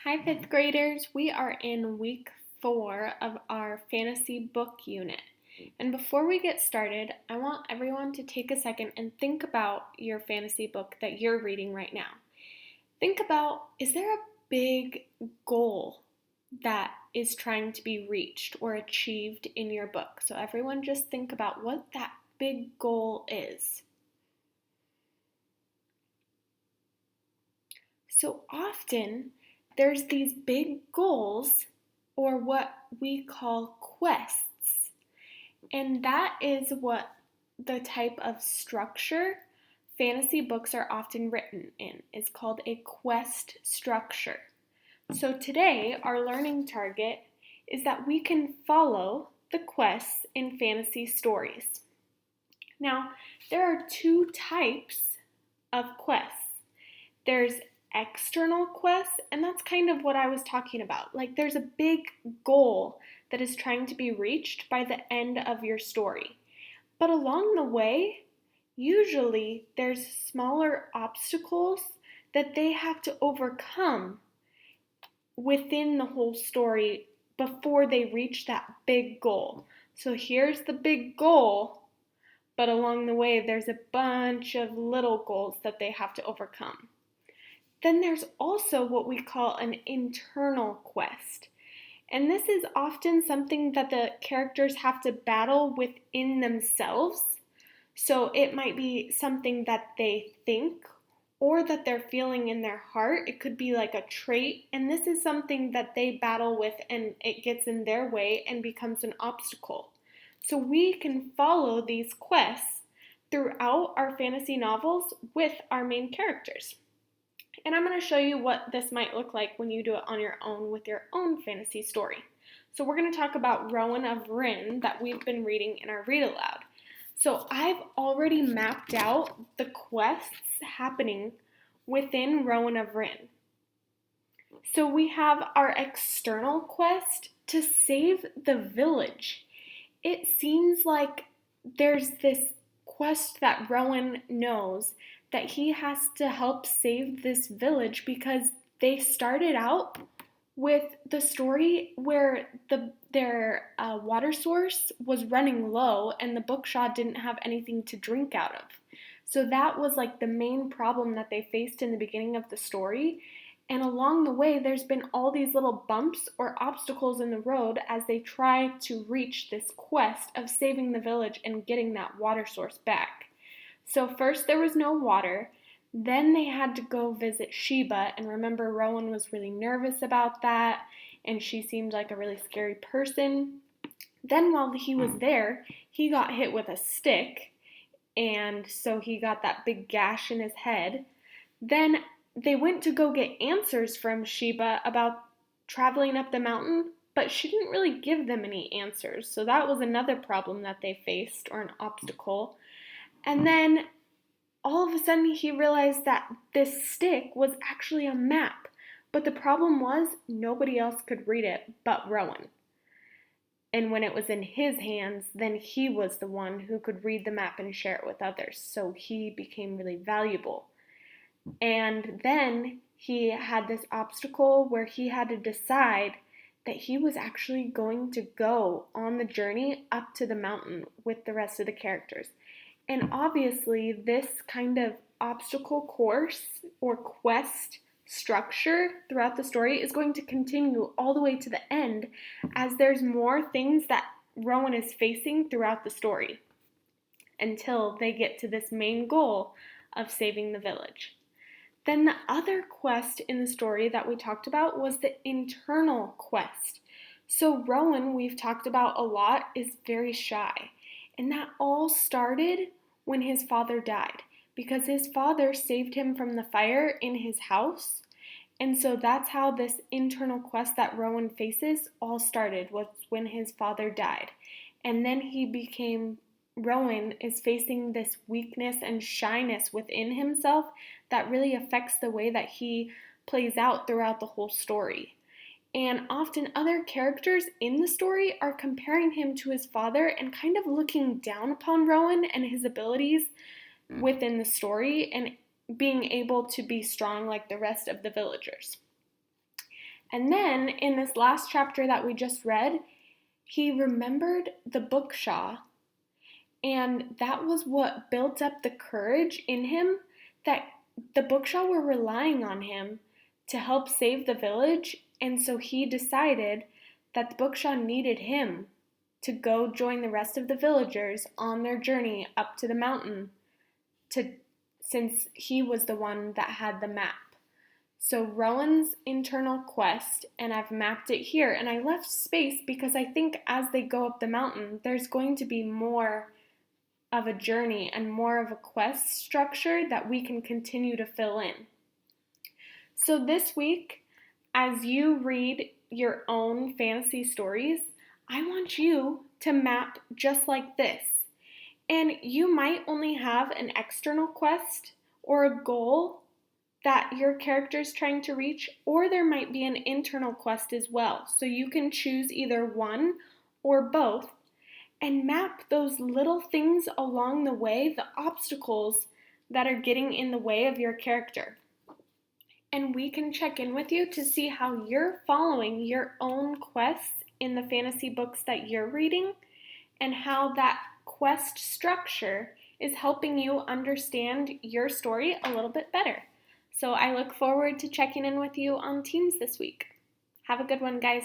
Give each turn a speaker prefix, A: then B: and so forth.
A: Hi, fifth graders. We are in week 4 of our fantasy book unit. And before we get started, I want everyone to take a second and think about your fantasy book that you're reading right now. Think about, is there a big goal that is trying to be reached or achieved in your book? So everyone just think about what that big goal is. So often, there's these big goals, or what we call quests. And that is what the type of structure fantasy books are often written in. It's called a quest structure. So today, our learning target is that we can follow the quests in fantasy stories. Now, there are two types of quests. There's external quests, and that's kind of what I was talking about. Like, there's a big goal that is trying to be reached by the end of your story. But along the way, usually there's smaller obstacles that they have to overcome within the whole story before they reach that big goal. So here's the big goal, but along the way, there's a bunch of little goals that they have to overcome. Then there's also what we call an internal quest. And this is often something that the characters have to battle within themselves. So it might be something that they think or that they're feeling in their heart. It could be like a trait, and this is something that they battle with and it gets in their way and becomes an obstacle. So we can follow these quests throughout our fantasy novels with our main characters. And I'm going to show you what this might look like when you do it on your own with your own fantasy story. So we're going to talk about Rowan of Rin that we've been reading in our read aloud. So I've already mapped out the quests happening within Rowan of Rin. So we have our external quest to save the village. It seems like there's this quest that Rowan knows that he has to help save this village because they started out with the story where their water source was running low and the Bookshaw didn't have anything to drink out of. So that was like the main problem that they faced in the beginning of the story. And along the way, there's been all these little bumps or obstacles in the road as they try to reach this quest of saving the village and getting that water source back. So first there was no water, then they had to go visit Sheba, and remember Rowan was really nervous about that, and she seemed like a really scary person. Then while he was there, he got hit with a stick, and so he got that big gash in his head. Then they went to go get answers from Sheba about traveling up the mountain, but she didn't really give them any answers, so that was another problem that they faced, or an obstacle. And then all of a sudden he realized that this stick was actually a map. But the problem was nobody else could read it but Rowan. And when it was in his hands, then he was the one who could read the map and share it with others. So he became really valuable. And then he had this obstacle where he had to decide that he was actually going to go on the journey up to the mountain with the rest of the characters. And obviously, this kind of obstacle course or quest structure throughout the story is going to continue all the way to the end as there's more things that Rowan is facing throughout the story until they get to this main goal of saving the village. Then the other quest in the story that we talked about was the internal quest. So Rowan, we've talked about a lot, is very shy. And that all started when his father died, because his father saved him from the fire in his house. And so that's how this internal quest that Rowan faces all started, was when his father died. And then Rowan is facing this weakness and shyness within himself that really affects the way that he plays out throughout the whole story. And often other characters in the story are comparing him to his father and kind of looking down upon Rowan and his abilities within the story and being able to be strong like the rest of the villagers. And then in this last chapter that we just read, he remembered the Bookshaw, and that was what built up the courage in him that the Bookshaw were relying on him to help save the village, and so he decided that the Bookshaw needed him to go join the rest of the villagers on their journey up to the mountain to since he was the one that had the map. So Rowan's internal quest, and I've mapped it here, and I left space because I think as they go up the mountain, there's going to be more of a journey and more of a quest structure that we can continue to fill in. So this week, as you read your own fantasy stories, I want you to map just like this. And you might only have an external quest or a goal that your character is trying to reach, or there might be an internal quest as well. So you can choose either one or both and map those little things along the way, the obstacles that are getting in the way of your character. And we can check in with you to see how you're following your own quests in the fantasy books that you're reading and how that quest structure is helping you understand your story a little bit better. So I look forward to checking in with you on Teams this week. Have a good one, guys.